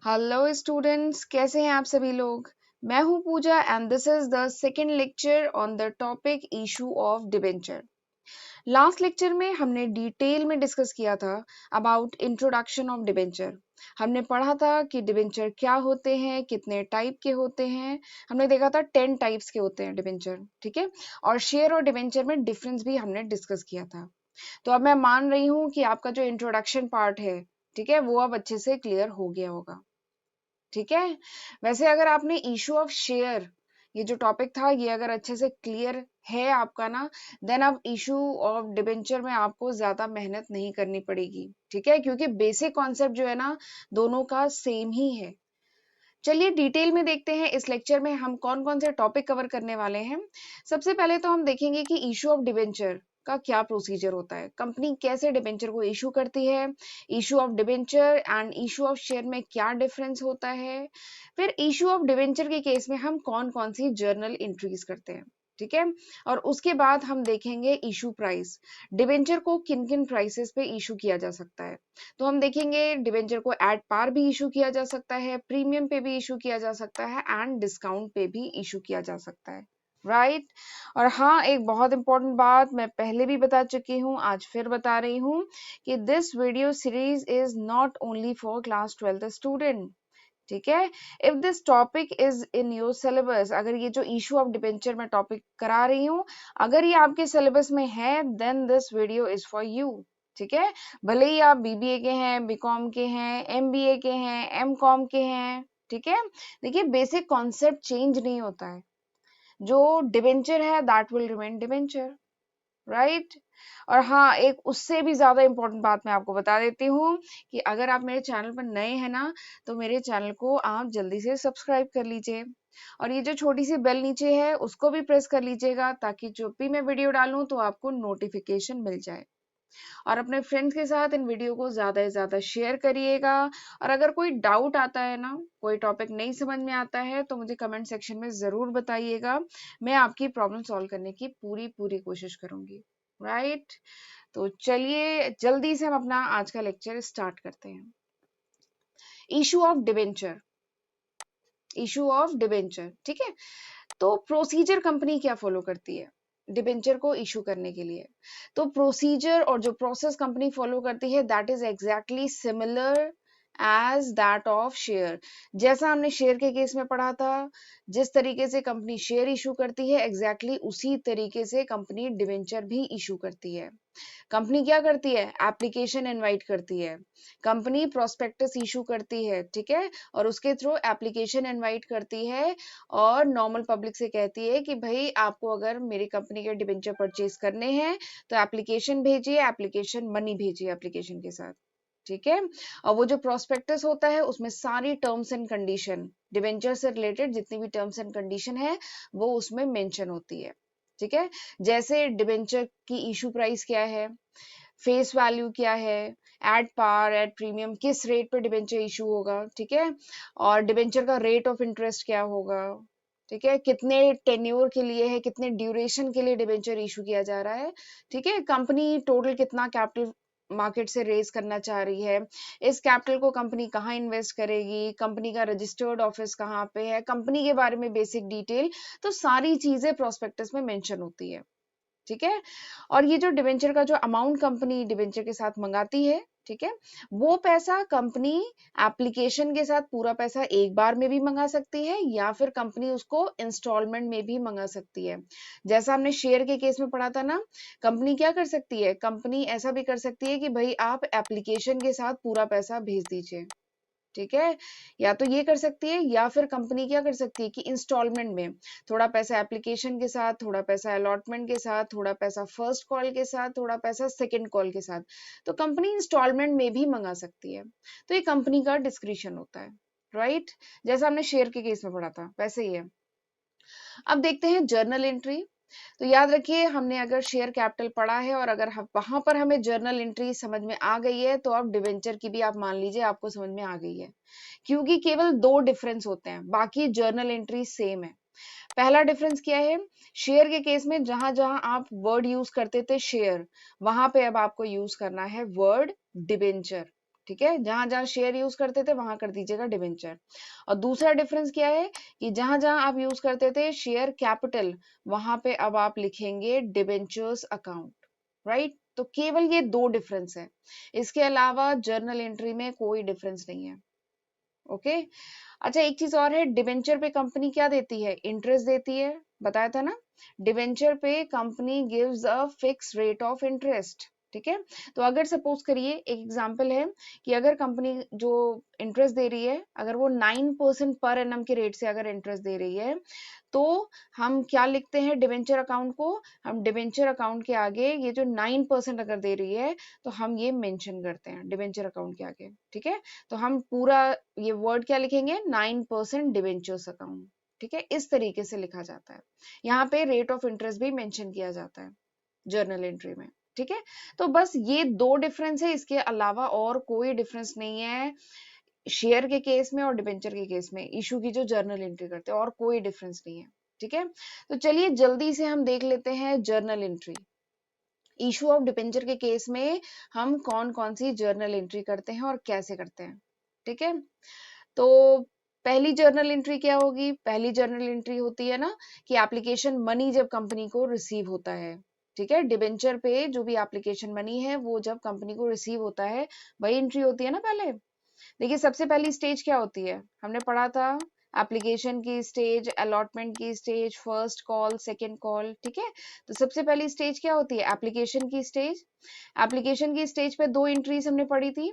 Hello students, कैसे हैं आप सभी लोग। मैं हूं Pooja and this is the second lecture on the topic issue of debenture. Last lecture में हमने डिटेल में डिस्कस किया था अबाउट इंट्रोडक्शन ऑफ डिबेंचर। हमने पढ़ा था कि डिबेंचर क्या होते हैं, कितने टाइप के होते हैं। हमने देखा था 10 टाइप्स के होते हैं डिबेंचर, ठीक है। और शेयर और डिबेंचर में डिफरेंस भी हमने डिस्कस किया था। तो अब मैं मान रही हूँ कि आपका जो इंट्रोडक्शन पार्ट है, ठीक है, वो अब अच्छे से क्लियर हो गया होगा। ठीक है। वैसे अगर आपने इशू ऑफ शेयर, ये जो टॉपिक था, ये अगर अच्छे से क्लियर है आपका ना, देन अब इशू ऑफ डिबेंचर में आपको ज्यादा मेहनत नहीं करनी पड़ेगी, ठीक है, क्योंकि बेसिक कॉन्सेप्ट जो है ना, दोनों का सेम ही है। चलिए डिटेल में देखते हैं इस लेक्चर में हम कौन कौन से टॉपिक कवर करने वाले हैं। सबसे पहले तो हम देखेंगे कि इशू ऑफ डिबेंचर का क्या प्रोसीजर होता है, कंपनी कैसे डिबेंचर को इशू करती है, issue of debenture and issue of share में क्या डिफरेंस होता है। फिर इशू ऑफ डिबेंचर के केस में हम कौन कौन सी जर्नल एंट्रीज करते हैं, ठीक है। और उसके बाद हम देखेंगे इशू प्राइस, डिबेंचर को किन किन प्राइसेस पे इशू किया जा सकता है। तो हम देखेंगे डिबेंचर को एट पार भी इशू किया जा सकता है, प्रीमियम पे भी इशू किया जा सकता है एंड डिस्काउंट पे भी इशू किया जा सकता है, राइट। और हाँ, एक बहुत इंपॉर्टेंट बात मैं पहले भी बता चुकी हूँ, आज फिर बता रही हूँ कि this video series is not only for class 12th student, ठीक है। If this topic is in your syllabus, अगर ये जो इशू ऑफ डिबेंचर में टॉपिक करा रही हूँ, अगर ये आपके सिलेबस में है, then this video is for you, ठीक है। भले ही आप बीबीए के हैं, बीकॉम के हैं, एमबीए के हैं, एमकॉम के हैं, ठीक है। देखिए बेसिक कॉन्सेप्ट चेंज नहीं होता है, जो डिबेंचर है that will remain debenture, right. और हाँ, एक उससे भी ज्यादा इंपॉर्टेंट बात मैं आपको बता देती हूँ कि अगर आप मेरे चैनल पर नए हैं ना, तो मेरे चैनल को आप जल्दी से सब्सक्राइब कर लीजिए और ये जो छोटी सी बेल नीचे है उसको भी प्रेस कर लीजिएगा, ताकि जब भी मैं वीडियो डालूं तो आपको नोटिफिकेशन मिल जाए। और अपने फ्रेंड्स के साथ इन वीडियो को ज्यादा से ज्यादा शेयर करिएगा। और अगर कोई डाउट आता है ना, कोई टॉपिक नहीं समझ में आता है, तो मुझे कमेंट सेक्शन में जरूर बताइएगा। मैं आपकी प्रॉब्लम सॉल्व करने की पूरी पूरी कोशिश करूंगी, राइट। तो चलिए जल्दी से हम अपना आज का लेक्चर स्टार्ट करते हैं। Issue of debenture, issue of debenture, ठीक है। तो प्रोसीजर कंपनी क्या फॉलो करती है डिबेंचर को इशू करने के लिए। तो प्रोसीजर और जो प्रोसेस कंपनी फॉलो करती है that is exactly similar as that of share. जैसा हमने शेयर के केस में पढ़ा था, जिस तरीके से कंपनी शेयर इशू करती है, एग्जैक्टली उसी तरीके से कंपनी डिबेंचर भी इशू करती है। कंपनी क्या करती है, एप्लीकेशन इनवाइट करती है, कंपनी प्रोस्पेक्टस इशू करती है, ठीक है, और उसके थ्रू एप्लीकेशन इनवाइट करती है और नॉर्मल पब्लिक से कहती है कि भाई आपको अगर मेरी कंपनी के डिबेंचर परचेज करने हैं तो एप्लीकेशन भेजिए, एप्लीकेशन मनी भेजिए एप्लीकेशन के साथ, ठीक है। और वो जो प्रोस्पेक्टस होता है उसमें सारी टर्म्स एंड कंडीशन, डिबेंचर से रिलेटेड जितनी भी टर्म्स एंड कंडीशन है वो उसमें मेंशन होती है, ठीक है। जैसे डिबेंचर की इशू प्राइस क्या है, फेस वैल्यू क्या है, एट पार एट प्रीमियम किस रेट पे डिबेंचर इशू होगा, ठीक है। और डिबेंचर का रेट ऑफ इंटरेस्ट क्या होगा, ठीक है, कितने टेन्योर के लिए है, कितने ड्यूरेशन के लिए डिबेंचर इशू किया जा रहा है, ठीक है। कंपनी टोटल कितना कैपिटल मार्केट से रेज करना चाह रही है, इस कैपिटल को कंपनी कहाँ इन्वेस्ट करेगी, कंपनी का रजिस्टर्ड ऑफिस कहाँ पे है, कंपनी के बारे में बेसिक डिटेल, तो सारी चीजें प्रोस्पेक्टस में मेंशन होती है, ठीक है। और ये जो डिबेंचर का जो अमाउंट कंपनी डिबेंचर के साथ मंगाती है, ठीक है, वो पैसा कंपनी एप्लीकेशन के साथ पूरा पैसा एक बार में भी मंगा सकती है या फिर कंपनी उसको इंस्टॉलमेंट में भी मंगा सकती है। जैसा हमने शेयर के केस में पढ़ा था ना, कंपनी क्या कर सकती है, कंपनी ऐसा भी कर सकती है कि भाई आप एप्लीकेशन के साथ पूरा पैसा भेज दीजिए, ठीक है। या तो ये कर सकती है या फिर कंपनी क्या कर सकती है कि इंस्टॉलमेंट में थोड़ा पैसा एप्लीकेशन के साथ, थोड़ा पैसा अलॉटमेंट के साथ, थोड़ा पैसा फर्स्ट कॉल के साथ, थोड़ा पैसा सेकंड कॉल के साथ, तो कंपनी इंस्टॉलमेंट में भी मंगा सकती है। तो ये कंपनी का डिस्क्रिशन होता है, राइट। जैसा हमने शेयर के केस में पढ़ा था वैसे ही है। अब देखते हैं जर्नल एंट्री। तो याद रखिए, हमने अगर शेयर कैपिटल पढ़ा है और अगर वहां पर हमें जर्नल एंट्री समझ में आ गई है, तो अब डिवेंचर की भी आप मान लीजिए आपको समझ में आ गई है, क्योंकि केवल दो डिफरेंस होते हैं, बाकी जर्नल एंट्री सेम है। पहला डिफरेंस क्या है, शेयर के केस में जहां जहां आप वर्ड यूज करते थे शेयर, वहां पे अब आपको यूज करना है वर्ड डिबेंचर, ठीक है, जहां जहां शेयर यूज करते थे वहां कर दीजिएगा डिबेंचर। और दूसरा डिफरेंस क्या है कि जहां जहां आप यूज करते थे शेयर कैपिटल, वहां पे अब आप लिखेंगे डिबेंचर्स अकाउंट, राइट। तो केवल ये दो डिफरेंस है, इसके अलावा जर्नल एंट्री में कोई डिफरेंस नहीं है। ओके। अच्छा, एक चीज और है, डिबेंचर पे कंपनी क्या देती है, इंटरेस्ट देती है, बताया था ना। डिबेंचर पे company gives a fix rate of interest, ठीक है। तो अगर सपोज करिए, एक एग्जांपल है कि अगर कंपनी जो इंटरेस्ट दे रही है, अगर वो 9% पर एनम के रेट से अगर इंटरेस्ट दे रही है, तो हम क्या लिखते हैं डिबेंचर अकाउंट को, हम डिबेंचर अकाउंट के आगे ये जो 9% अगर दे रही है, तो हम ये मेंशन करते हैं डिबेंचर अकाउंट के आगे, ठीक है। तो हम पूरा ये वर्ड क्या लिखेंगे, 9% डिबेंचर्स अकाउंट, ठीक है। इस तरीके से लिखा जाता है। यहाँ पे रेट ऑफ इंटरेस्ट भी मेंशन किया जाता है जर्नल एंट्री में, ठीक है। तो बस ये दो डिफरेंस है, इसके अलावा और कोई डिफरेंस नहीं है शेयर के केस में और डिबेंचर के केस में, इशू की जो जर्नल एंट्री करते हैं, और कोई डिफरेंस नहीं है, ठीक है। तो चलिए जल्दी से हम देख लेते हैं journal entry. Issue of debenture के केस में हम कौन कौन सी जर्नल एंट्री करते हैं और कैसे करते हैं, ठीक है। तो पहली जर्नल एंट्री क्या होगी, पहली जर्नल एंट्री होती है ना कि एप्लीकेशन मनी जब कंपनी को रिसीव होता है, ठीक है। डिबेंचर पे जो भी एप्लीकेशन मनी है वो जब कंपनी को रिसीव होता है, वही एंट्री होती है ना पहले। देखिए सबसे पहली स्टेज क्या होती है, हमने पढ़ा था एप्लीकेशन की स्टेज, अलॉटमेंट की stage, first call, second call, ठीक है। तो सबसे पहली स्टेज क्या होती है, एप्लीकेशन की स्टेज। एप्लीकेशन की स्टेज पे दो एंट्रीज हमने पढ़ी थी।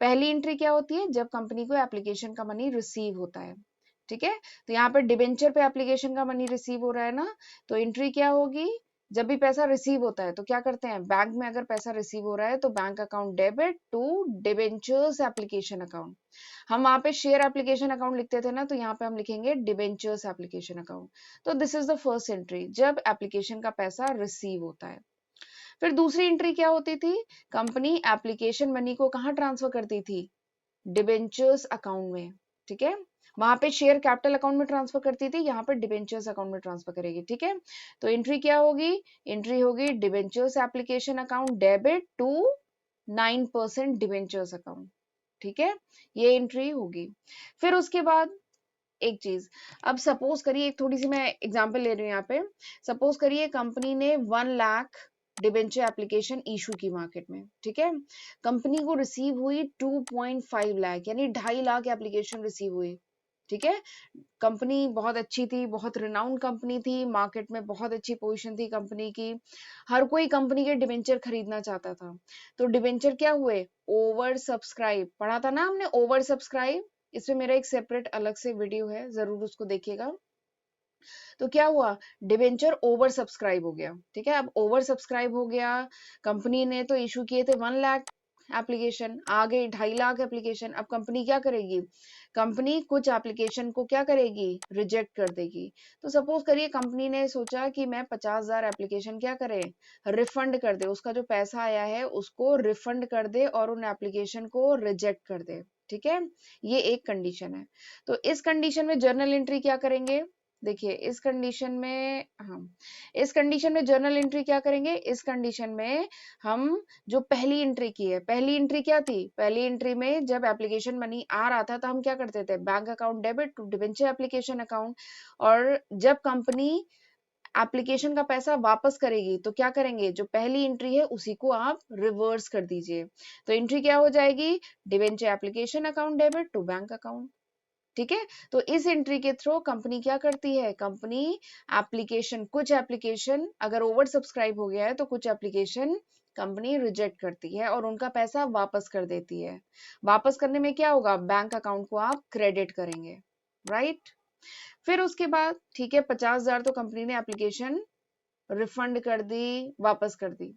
पहली एंट्री क्या होती है, जब कंपनी को एप्लीकेशन का मनी रिसीव होता है, ठीक है। तो यहाँ पे डिबेंचर पे एप्लीकेशन का मनी रिसीव हो रहा है ना, तो एंट्री क्या होगी, जब भी पैसा रिसीव होता है तो क्या करते हैं, बैंक में अगर पैसा रिसीव हो रहा है तो bank account debit to debentures application account. हम वहां पे शेयर एप्लीकेशन अकाउंट लिखते थे ना, तो यहाँ पे हम लिखेंगे डिबेंचर्स एप्लीकेशन अकाउंट। तो this is the first entry, जब एप्लीकेशन का पैसा रिसीव होता है। फिर दूसरी एंट्री क्या होती थी, कंपनी एप्लीकेशन मनी को कहाँ ट्रांसफर करती थी, डिबेंचर्स अकाउंट में, ठीक है। वहां पे शेयर कैपिटल अकाउंट में ट्रांसफर करती थी, यहाँ पे डिबेंचर्स अकाउंट में ट्रांसफर करेगी, ठीक है। तो एंट्री क्या होगी, एंट्री होगी debentures application account debit to 9% debentures account, ठीक है। ये एंट्री होगी। फिर उसके बाद एक चीज, अब सपोज करिए, एक थोड़ी सी मैं एग्जांपल ले रही हूँ यहाँ पे। सपोज करिए कंपनी ने 1 लाख डिबेंचर एप्लीकेशन इशू की मार्केट में, ठीक है। कंपनी को रिसीव हुई 2.5 लाख, यानी 2.5 लाख एप्लीकेशन रिसीव हुई, ठीक है। कंपनी बहुत अच्छी थी, बहुत रिनाउंड कंपनी थी, मार्केट में बहुत अच्छी पोजीशन थी कंपनी की, हर कोई कंपनी के डिबेंचर खरीदना चाहता था। तो डिबेंचर क्या हुए, ओवर सब्सक्राइब, पढ़ा था ना हमने ओवर सब्सक्राइब। इसमें मेरा एक सेपरेट अलग से वीडियो है, जरूर उसको देखिएगा। तो क्या हुआ, डिबेंचर ओवर सब्सक्राइब हो गया, ठीक है। अब ओवर सब्सक्राइब हो गया, कंपनी ने तो इशू किए थे 1 लाख एप्लीकेशन, आ गए 2.5 लाख एप्लीकेशन। अब कंपनी क्या करेगी, कंपनी कुछ एप्लीकेशन को क्या करेगी, रिजेक्ट कर देगी। तो सपोज करिए कंपनी ने सोचा कि मैं 50,000 एप्लीकेशन क्या करे, रिफंड कर दे, उसका जो पैसा आया है उसको रिफंड कर दे और उन एप्लीकेशन को रिजेक्ट कर दे, ठीक है। ये एक कंडीशन है। तो इस कंडीशन में जर्नल एंट्री क्या करेंगे, देखिए इस कंडीशन में हम, इस कंडीशन में जर्नल एंट्री क्या करेंगे, इस कंडीशन में हम जो पहली एंट्री की है, पहली एंट्री क्या थी, पहली एंट्री में जब एप्लीकेशन मनी आ रहा था तो हम क्या करते थे, bank account debit to debenture application account. और जब कंपनी एप्लीकेशन का पैसा वापस करेगी तो क्या करेंगे, जो पहली एंट्री है उसी को आप रिवर्स कर दीजिए। तो एंट्री क्या हो जाएगी, debenture application account debit to bank account, ठीक है। तो इस एंट्री के थ्रू कंपनी क्या करती है, कंपनी एप्लीकेशन, कुछ एप्लीकेशन अगर ओवर सब्सक्राइब हो गया है तो कुछ एप्लीकेशन कंपनी रिजेक्ट करती है और उनका पैसा वापस कर देती है। वापस करने में क्या होगा, बैंक अकाउंट को आप क्रेडिट करेंगे, राइट। फिर उसके बाद ठीक है, 50,000 तो कंपनी ने एप्लीकेशन रिफंड कर दी, वापस कर दी।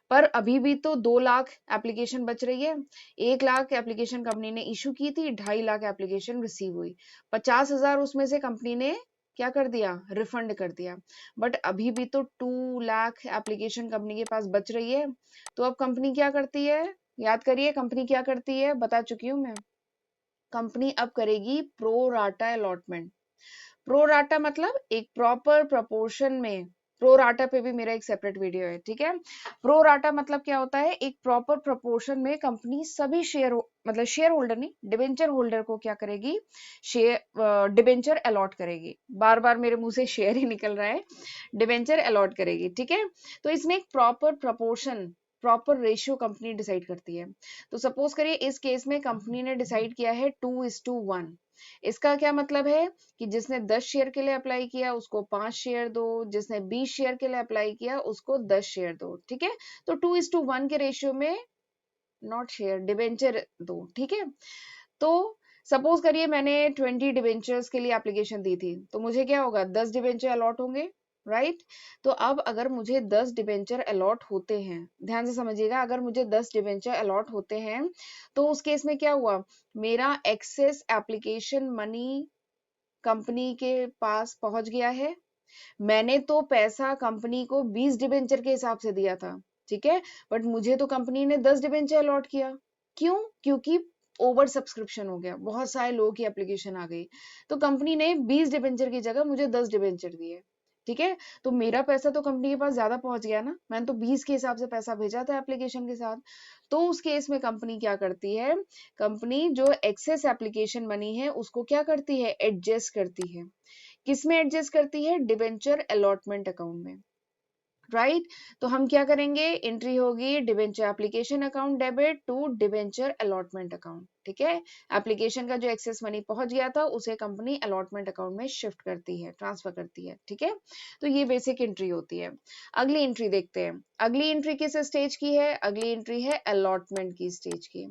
पर अभी भी तो 2 लाख एप्लीकेशन बच रही है। 1 लाख एप्लीकेशन कंपनी ने इशू की थी, 2.5 लाख एप्लीकेशन रिसीव हुई, 50,000 उसमें से कंपनी ने क्या कर दिया, रिफंड कर दिया। बट अभी भी तो 2 लाख एप्लीकेशन कंपनी के पास बच रही है। तो अब कंपनी क्या करती है, याद करिए कंपनी क्या करती है, बता चुकी हूं मैं। कंपनी अब करेगी pro rata allotment. Pro rata मतलब एक प्रॉपर प्रपोर्शन में प्रो राटा पे भी मेरा एक सेपरेट वीडियो है, ठीक है। प्रो राटा मतलब क्या होता है, एक प्रॉपर प्रोपोर्शन में कंपनी सभी शेयर मतलब शेयर होल्डर नहीं, डिबेंचर होल्डर को क्या करेगी, शेयर डिबेंचर अलॉट करेगी। बार बार मेरे मुंह से शेयर ही निकल रहा है, डिबेंचर अलॉट करेगी, ठीक है। तो इसमें एक proper proportion, proper ratio company decide करती है। तो सपोज करिए इस केस में कंपनी ने डिसाइड किया है 2:1। इसका क्या मतलब है कि जिसने 10 शेयर के लिए अप्लाई किया उसको 5 शेयर दो, जिसने 20 शेयर के लिए अप्लाई किया उसको 10 शेयर दो, ठीक है। तो 2:1 के रेशियो में, नॉट शेयर, डिबेंचर दो, ठीक है। तो सपोज करिए मैंने 20 डिबेंचर्स के लिए एप्लीकेशन दी थी, तो मुझे क्या होगा, 10 डिबेंचर अलॉट होंगे, राइट। तो अब अगर मुझे 10 डिबेंचर अलॉट होते हैं, ध्यान से समझिएगा, अगर मुझे 10 डिबेंचर अलॉट होते हैं तो उस केस में क्या हुआ, मेरा एक्सेस एप्लीकेशन मनी कंपनी के पास पहुंच गया है। मैंने तो पैसा कंपनी को 20 डिबेंचर के हिसाब से दिया था, ठीक है, बट मुझे तो कंपनी ने 10 डिबेंचर अलॉट किया। क्यों? क्योंकि ओवर सब्सक्रिप्शन हो गया, बहुत सारे लोगों की एप्लीकेशन आ गई, तो कंपनी ने 20 डिबेंचर की जगह मुझे 10 डिबेंचर दिए, ठीक है। तो मेरा पैसा तो कंपनी के पास ज्यादा पहुंच गया ना, मैंने तो 20 के हिसाब से पैसा भेजा था एप्लीकेशन के साथ। तो उस केस में कंपनी क्या करती है, कंपनी जो एक्सेस एप्लीकेशन मनी है उसको क्या करती है, एडजस्ट करती है। किसमें एडजस्ट करती है, डिबेंचर अलॉटमेंट अकाउंट में, राइट। तो हम क्या करेंगे, एंट्री होगी debenture application account debit to debenture allotment account, ठीक है। एप्लीकेशन का जो एक्सेस मनी पहुंच गया था उसे कंपनी अलॉटमेंट अकाउंट में शिफ्ट करती है, ट्रांसफर करती है, ठीक है। तो ये बेसिक एंट्री होती है। अगली एंट्री देखते हैं, अगली एंट्री किस स्टेज की है, अगली एंट्री है अलॉटमेंट की स्टेज की।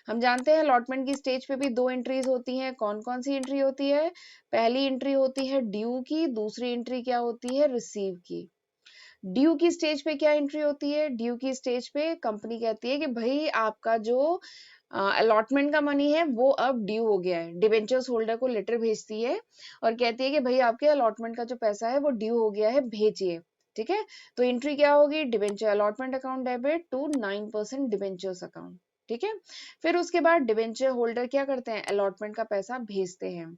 हम जानते हैं अलॉटमेंट की स्टेज पे भी दो एंट्रीज होती हैं, कौन कौन सी एंट्री होती है, पहली एंट्री होती है ड्यू की, दूसरी एंट्री क्या होती है, रिसीव की। ड्यू की स्टेज पे क्या एंट्री होती है, ड्यू की स्टेज पे कंपनी कहती है कि भाई आपका जो अलॉटमेंट का मनी है वो अब ड्यू हो गया है, डिबेंचर्स होल्डर को लेटर भेजती है और कहती है कि भाई आपके अलॉटमेंट का जो पैसा है वो ड्यू हो गया है, भेजिए, ठीक है। तो एंट्री क्या होगी, debenture allotment account debit to 9% debentures account, ठीक है। फिर उसके बाद डिबेंचर होल्डर क्या करते हैं, अलॉटमेंट का पैसा भेजते हैं।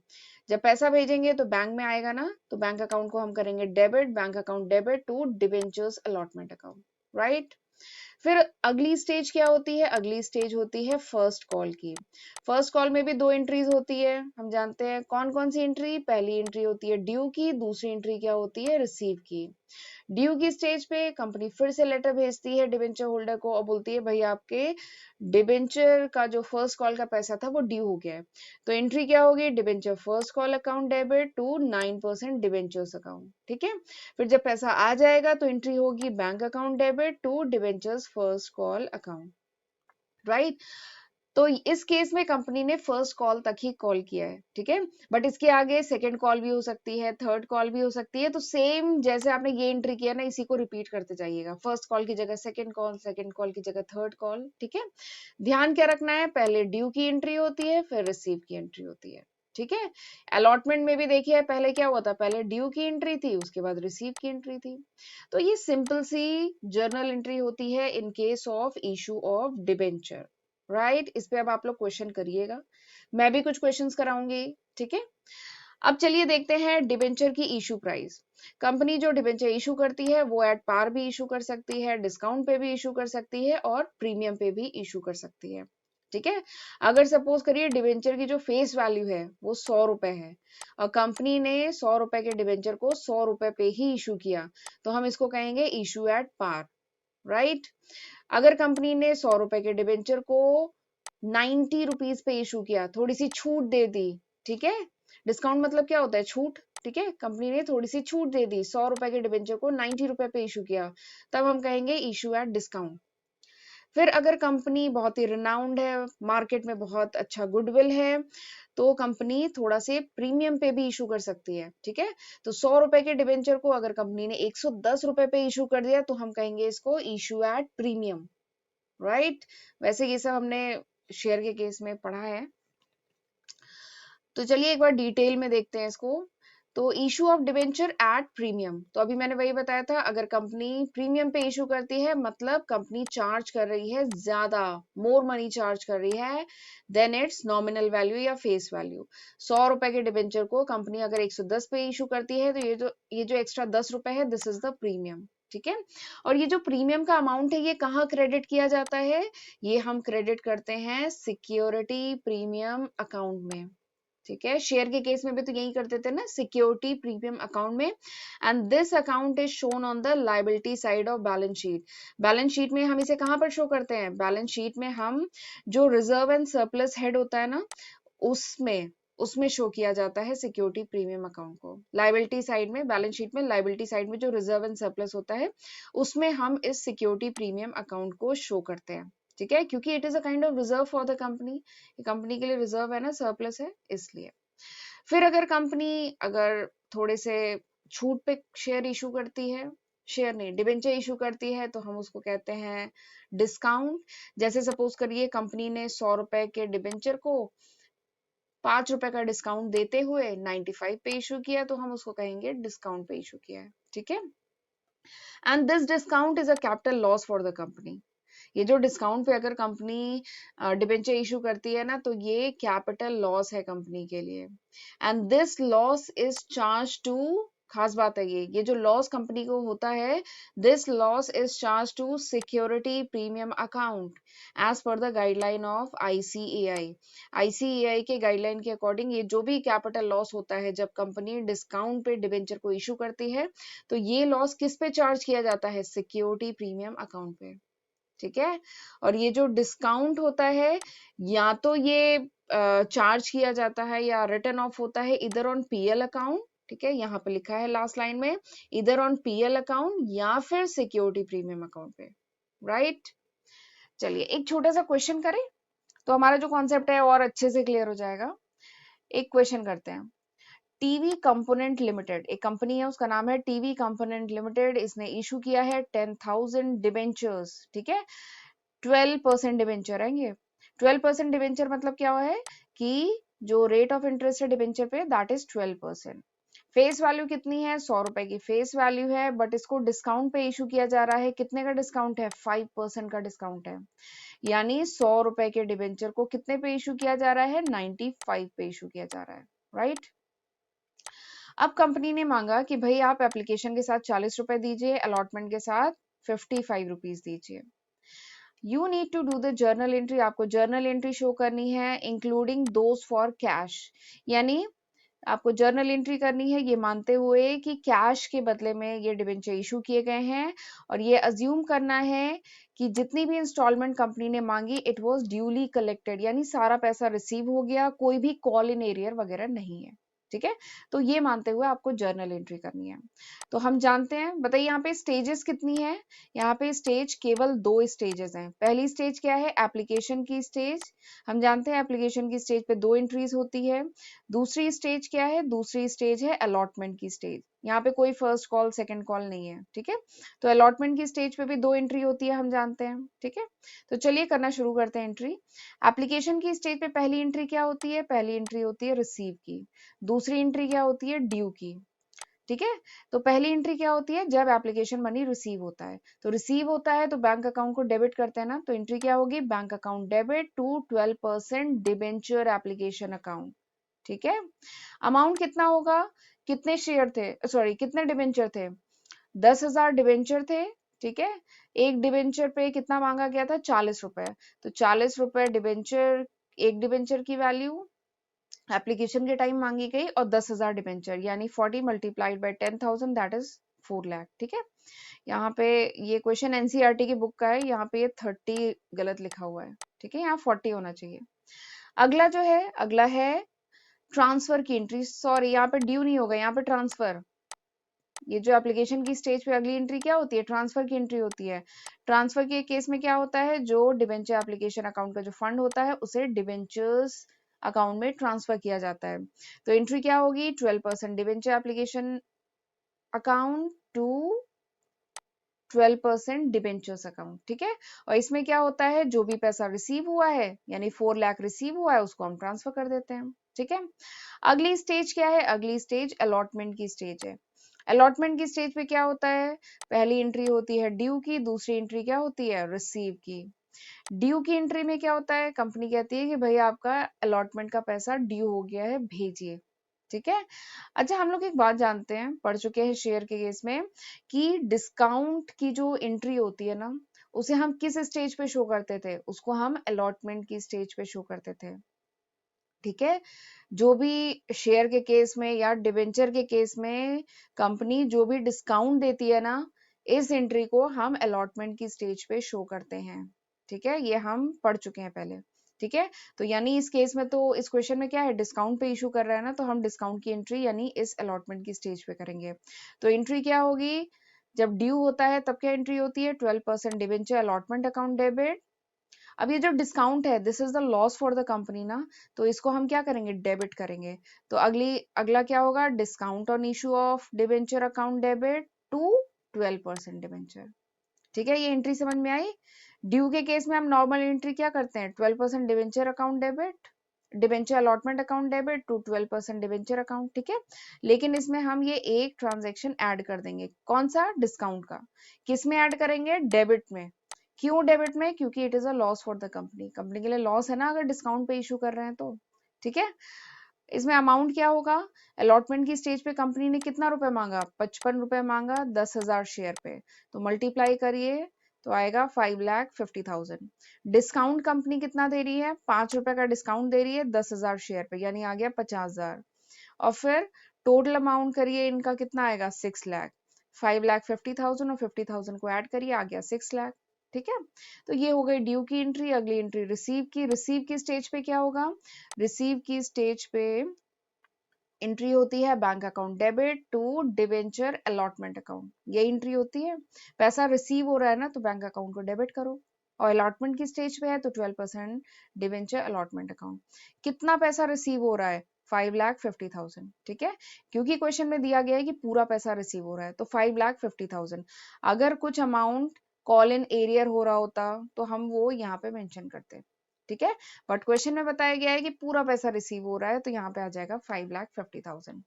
जब पैसा भेजेंगे तो बैंक में आएगा ना, तो बैंक अकाउंट को हम करेंगे debit, bank account debit to debentures allotment account, right. फिर अगली स्टेज क्या होती है, अगली स्टेज होती है फर्स्ट कॉल की। फर्स्ट कॉल में भी दो एंट्रीज होती है, हम जानते हैं कौन कौन सी एंट्री, पहली एंट्री होती है ड्यू की, दूसरी एंट्री क्या होती है, रिसीव की। ड्यू की स्टेज पे कंपनी फिर से लेटर भेजती है डिबेंचर होल्डर को और बोलती है भाई आपके डिबेंचर का जो फर्स्ट कॉल का पैसा था वो ड्यू हो गया है। तो एंट्री क्या होगी, debenture first call account debit to 9% debentures account, ठीक है। फिर जब पैसा आ जाएगा तो एंट्री होगी bank account debit to debentures first call account, right. तो इस केस में कंपनी ने फर्स्ट कॉल तक ही कॉल किया है, ठीक है। बट इसके आगे सेकंड कॉल भी हो सकती है, थर्ड कॉल भी हो सकती है, तो सेम जैसे आपने ये एंट्री किया ना इसी को रिपीट करते जाइएगा, फर्स्ट कॉल की जगह सेकंड कॉल, सेकंड कॉल की जगह थर्ड कॉल, ठीक है। ध्यान क्या रखना है, पहले ड्यू की एंट्री होती है फिर रिसीव की एंट्री होती है, ठीक है। अलॉटमेंट में भी देखिए पहले क्या हुआ था, पहले ड्यू की एंट्री थी उसके बाद रिसीव की एंट्री थी। तो ये सिंपल सी जर्नल एंट्री होती है in case of issue of debenture, right. इस पे अब आप लोग क्वेश्चन करिएगा, मैं भी कुछ क्वेश्चंस कराऊंगी, ठीक है। अब चलिए देखते हैं डिबेंचर की इशू प्राइस। कंपनी जो डिबेंचर इशू करती है वो एट पार भी इशू कर सकती है, डिस्काउंट पे भी इशू कर सकती है और प्रीमियम पे भी इशू कर सकती है, ठीक है। अगर सपोज करिए डिबेंचर की जो फेस वैल्यू है वो 100 रुपए है और कंपनी ने 100 रुपए के डिबेंचर को 100 रुपए पे ही इशू किया, तो हम इसको कहेंगे इशू एट पार, राइट। अगर कंपनी ने 100 रुपए के डिबेंचर को 90 रुपीज पे इशू किया, थोड़ी सी छूट दे दी, ठीक है। डिस्काउंट मतलब क्या होता है, छूट, ठीक है। कंपनी ने थोड़ी सी छूट दे दी, 100 रुपए के डिबेंचर को 90 रुपए पे इशू किया, तब हम कहेंगे इशू एट डिस्काउंट। फिर अगर कंपनी बहुत ही रिनाउंड है, मार्केट में बहुत अच्छा गुडविल है, तो कंपनी थोड़ा से प्रीमियम पे भी इशू कर सकती है, ठीक है। तो 100 रुपए के डिबेंचर को अगर कंपनी ने 110 रुपए पे इशू कर दिया तो हम कहेंगे इसको इशू एट प्रीमियम, राइट। वैसे ये सब हमने शेयर के केस में पढ़ा है। तो चलिए एक बार डिटेल में देखते हैं इसको। तो issue of debenture at premium, तो अभी मैंने वही बताया था, अगर कंपनी प्रीमियम पे इशू करती है मतलब कंपनी चार्ज कर रही है ज्यादा, मोर मनी चार्ज कर रही है देन इट्स नॉमिनल वैल्यू या फेस वैल्यू। 100 रुपए के डिबेंचर को कंपनी अगर 110 पे इशू करती है तो ये जो एक्स्ट्रा 10 रुपए है, दिस इज द प्रीमियम। ठीक है, और ये जो प्रीमियम का अमाउंट है ये कहाँ क्रेडिट किया जाता है, ये हम क्रेडिट करते हैं सिक्योरिटी प्रीमियम अकाउंट में। ठीक है, शेयर के केस में भी तो यही करते थे ना, सिक्योरिटी प्रीमियम अकाउंट में। And this account is shown on the liability side of balance sheet. Balance sheet में हम इसे कहां पर शो करते हैं, बैलेंस शीट में हम जो रिजर्व एंड सरप्लस हेड होता है ना, उसमें उसमें शो किया जाता है सिक्योरिटी प्रीमियम अकाउंट को। लायबिलिटी साइड में, बैलेंस शीट में लायबिलिटी साइड में जो रिजर्व एंड सरप्लस होता है उसमें हम इस सिक्योरिटी प्रीमियम अकाउंट को शो करते हैं। ठीक है, क्योंकि it is a kind of reserve for the company, company के लिए रिजर्व है ना, सरप्लस है इसलिए। फिर अगर कंपनी अगर थोड़े से छूट पे शेयर इशू करती है, शेयर नहीं डिबेंचर इशू करती है, तो हम उसको कहते हैं डिस्काउंट। जैसे सपोज करिए कंपनी ने 100 रुपए के डिबेंचर को 5 रुपए का डिस्काउंट देते हुए 95 पे इशू किया, तो हम उसको कहेंगे डिस्काउंट पे इशू किया है। ठीक है, and this discount is a capital loss for the company. ये जो डिस्काउंट पे अगर कंपनी डिबेंचर इशू करती है ना, तो ये कैपिटल लॉस है कंपनी के लिए। And this loss is charge to, खास बात है ये जो लॉस कंपनी को होता है, this loss is charge to security premium account as per the guideline of ICAI. ICAI के गाइडलाइन के अकॉर्डिंग ये जो भी कैपिटल लॉस होता है जब कंपनी डिस्काउंट पे डिबेंचर को इशू करती है, तो ये लॉस किस पे चार्ज किया जाता है, सिक्योरिटी प्रीमियम अकाउंट पे। ठीक है, और ये जो डिस्काउंट होता है या तो ये चार्ज किया जाता है या रिटर्न ऑफ होता है इधर ऑन पीएल अकाउंट। ठीक है, यहाँ पे लिखा है लास्ट लाइन में, इधर ऑन पीएल अकाउंट या फिर सिक्योरिटी प्रीमियम अकाउंट पे। राइट, चलिए एक छोटा सा क्वेश्चन करें तो हमारा जो कॉन्सेप्ट है और अच्छे से क्लियर हो जाएगा। एक क्वेश्चन करते हैं। टीवी कंपोनेंट लिमिटेड एक कंपनी है, उसका नाम है टीवी कंपोनेंट लिमिटेड। इसने इशू किया है 10,000 डिबेंचर्स। ठीक है, 12% डिबेंचर है ये। 12% डिबेंचर मतलब क्या है कि जो रेट ऑफ इंटरेस्ट है डिबेंचर पे दैट इज 12%। फेस वैल्यू कितनी है, 100 रुपए की फेस वैल्यू है, बट इसको डिस्काउंट पे इशू किया जा रहा है। कितने का डिस्काउंट है, 5% का डिस्काउंट है। यानी 100 रुपए के डिबेंचर को कितने पे इशू किया जा रहा है, 95 पे इशू किया जा रहा है। राइट, अब कंपनी ने मांगा कि भाई आप एप्लीकेशन के साथ 40 रुपए दीजिए, अलॉटमेंट के साथ 55 रुपीज दीजिए। You need to do the journal entry, आपको जर्नल एंट्री शो करनी है इंक्लूडिंग दोज फॉर कैश। यानी आपको जर्नल एंट्री करनी है ये मानते हुए कि कैश के बदले में ये डिबेंचर इशू किए गए हैं, और ये अज्यूम करना है कि जितनी भी इंस्टॉलमेंट कंपनी ने मांगी इट वाज ड्यूली कलेक्टेड, यानी सारा पैसा रिसीव हो गया, कोई भी कॉल इन एरियर वगैरह नहीं है। ठीक है, तो ये मानते हुए आपको जर्नल एंट्री करनी है। तो हम जानते हैं, बताइए यहाँ पे स्टेजेस कितनी है, यहाँ पे स्टेज केवल 2 स्टेजेस हैं। पहली स्टेज क्या है, एप्लीकेशन की स्टेज। हम जानते हैं एप्लीकेशन की स्टेज पे 2 एंट्रीज होती है। दूसरी स्टेज क्या है, दूसरी स्टेज है अलॉटमेंट की स्टेज। यहाँ पे कोई फर्स्ट कॉल सेकंड कॉल नहीं है। ठीक है, तो अलॉटमेंट की स्टेज पे भी 2 एंट्री होती है, हम जानते हैं। ठीक है, तो चलिए करना शुरू करते हैं एंट्री। एप्लीकेशन की स्टेज पे पहली एंट्री क्या होती है, पहली एंट्री होती है रिसीव की। दूसरी एंट्री क्या होती है, ड्यू की। ठीक है, तो पहली एंट्री क्या होती है, जब एप्लीकेशन मनी रिसीव होता है, तो रिसीव होता है तो बैंक अकाउंट को डेबिट करते हैं ना, तो एंट्री क्या होगी, bank account debit to 12% debenture application account. ठीक है, अमाउंट कितना होगा, कितने शेयर थे, सॉरी कितने डिबेंचर थे, 10,000 डिबेंचर थे। ठीक है, एक डिबेंचर पे कितना मांगा गया था, 40 रुपए। तो 40 रुपए डिबेंचर, एक डिबेंचर की वैल्यू एप्लीकेशन के टाइम मांगी गई, और 10,000 डिबेंचर यानी 40 multiplied by 10,000 that is 4 lakh. ठीक है, यहाँ पे ये क्वेश्चन एनसीईआरटी की बुक का है, यहाँ पे 30 गलत लिखा हुआ है। ठीक है, यहाँ 40 होना चाहिए। अगला जो है, अगला है ट्रांसफर की एंट्री, सॉरी यहाँ पे ड्यू नहीं होगा, यहाँ पे ट्रांसफर। ये जो एप्लीकेशन की स्टेज पे अगली एंट्री क्या होती है, ट्रांसफर की एंट्री होती है। ट्रांसफर के केस में क्या होता है, जो डिबेंचर एप्लीकेशन अकाउंट का जो फंड होता है उसे डिबेंचर्स अकाउंट में ट्रांसफर किया जाता है। तो एंट्री क्या होगी, 12% debenture application account to 12% debentures account, ठीक है। और इसमें क्या होता है, जो भी पैसा रिसीव हुआ है यानी 4 लाख रिसीव हुआ है उसको हम ट्रांसफर कर देते हैं, ठीक है। अगली स्टेज क्या है, अगली स्टेज अलॉटमेंट की स्टेज है। अलॉटमेंट की स्टेज पे क्या होता है, पहली एंट्री होती है ड्यू की, दूसरी एंट्री क्या होती है, रिसीव की। ड्यू की एंट्री में क्या होता है, कंपनी कहती है कि भाई आपका अलॉटमेंट का पैसा ड्यू हो गया है, भेजिए, ठीक है। अच्छा, हम लोग एक बात जानते हैं, पढ़ चुके हैं शेयर के केस में, कि डिस्काउंट की जो एंट्री होती है ना, उसे हम किस स्टेज पे शो करते थे, उसको हम अलॉटमेंट की स्टेज पे शो करते थे, ठीक है। जो भी शेयर के केस में या डिबेंचर के केस में कंपनी जो भी डिस्काउंट देती है ना, इस एंट्री को हम अलॉटमेंट की स्टेज पे शो करते हैं, ठीक है। ये हम पढ़ चुके हैं पहले, ठीक है। तो यानी इस केस में, तो इस क्वेश्चन में क्या है, डिस्काउंट पे इशू कर रहा है ना, तो हम डिस्काउंट की एंट्री यानी इस अलॉटमेंट की स्टेज पे करेंगे। तो एंट्री क्या होगी, जब ड्यू होता है तब क्या एंट्री होती है, 12% डिबेंचर अलॉटमेंट अकाउंट डेबिट। अब ये जो डिस्काउंट है, this is the loss for the company ना, तो इसको हम क्या करेंगे, डेबिट करेंगे। तो अगला क्या होगा, discount on issue of debenture account debit to 12% debenture, ठीक है। ये एंट्री समझ में आई। ड्यू के केस में हम नॉर्मल एंट्री क्या करते हैं, 12% debenture account debit, debenture allotment account debit to 12% debenture account, ठीक है। लेकिन इसमें हम ये एक ट्रांजेक्शन ऐड कर देंगे, कौन सा, डिस्काउंट का। किस में ऐड करेंगे, डेबिट में। क्यों डेबिट में, क्योंकि it is a loss for the company, company के लिए लॉस है ना अगर डिस्काउंट पे इशू कर रहे हैं तो, ठीक है। इसमें अमाउंट क्या होगा, अलॉटमेंट की स्टेज पे कंपनी ने कितना रुपए मांगा, 55 रुपए मांगा 10,000 शेयर पे, तो मल्टीप्लाई करिए तो आएगा 5,50,000। डिस्काउंट कंपनी कितना दे रही है, 5 रुपए का डिस्काउंट दे रही है 10,000 शेयर पे, यानी आ गया 50,000। और फिर टोटल अमाउंट करिए इनका कितना आएगा, 6 लाख। 5,50,000 और 50,000 को ऐड करिए, आ गया 6 लाख, ठीक है। तो ये हो गई ड्यू की एंट्री। अगली एंट्री रिसीव की। रिसीव की स्टेज पे क्या होगा, रिसीव की स्टेज पे एंट्री होती है bank account debit to debenture allotment account, ये एंट्री होती है। पैसा रिसीव हो रहा है ना, तो बैंक अकाउंट को डेबिट करो। और अलॉटमेंट की स्टेज पे है तो 12% डिवेंचर अलॉटमेंट अकाउंट। कितना पैसा रिसीव हो रहा है, 5,50,000, ठीक है। क्योंकि क्वेश्चन में दिया गया है कि पूरा पैसा रिसीव हो रहा है, तो 5,50,000। अगर कुछ अमाउंट कॉल इन एरियर हो रहा होता तो हम वो यहाँ पे मेंशन करते, ठीक है। बट क्वेश्चन में बताया गया है कि पूरा पैसा रिसीव हो रहा है, तो यहाँ पे आ जाएगा 5,50,000।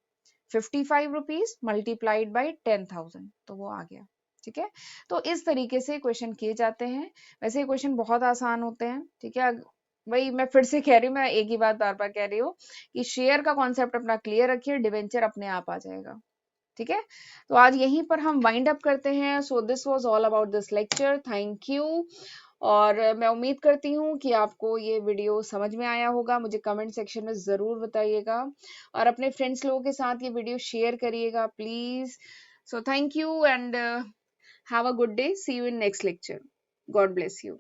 55 रुपीज मल्टीप्लाइड बाई 10,000, तो वो आ गया, ठीक है। तो इस तरीके से क्वेश्चन किए जाते हैं। वैसे क्वेश्चन बहुत आसान होते हैं, ठीक है। वही मैं फिर से कह रही हूँ, मैं एक ही बात बार बार कह रही हूँ कि शेयर का कॉन्सेप्ट अपना क्लियर रखिए, डिवेंचर अपने आप आ जाएगा, ठीक है। तो आज यहीं पर हम वाइंड अप करते हैं। So this was all about this lecture, thank you. और मैं उम्मीद करती हूँ कि आपको ये वीडियो समझ में आया होगा, मुझे कमेंट सेक्शन में ज़रूर बताइएगा, और अपने फ्रेंड्स लोगों के साथ ये वीडियो शेयर करिएगा please. So thank you and have a good day, see you in next lecture, God bless you.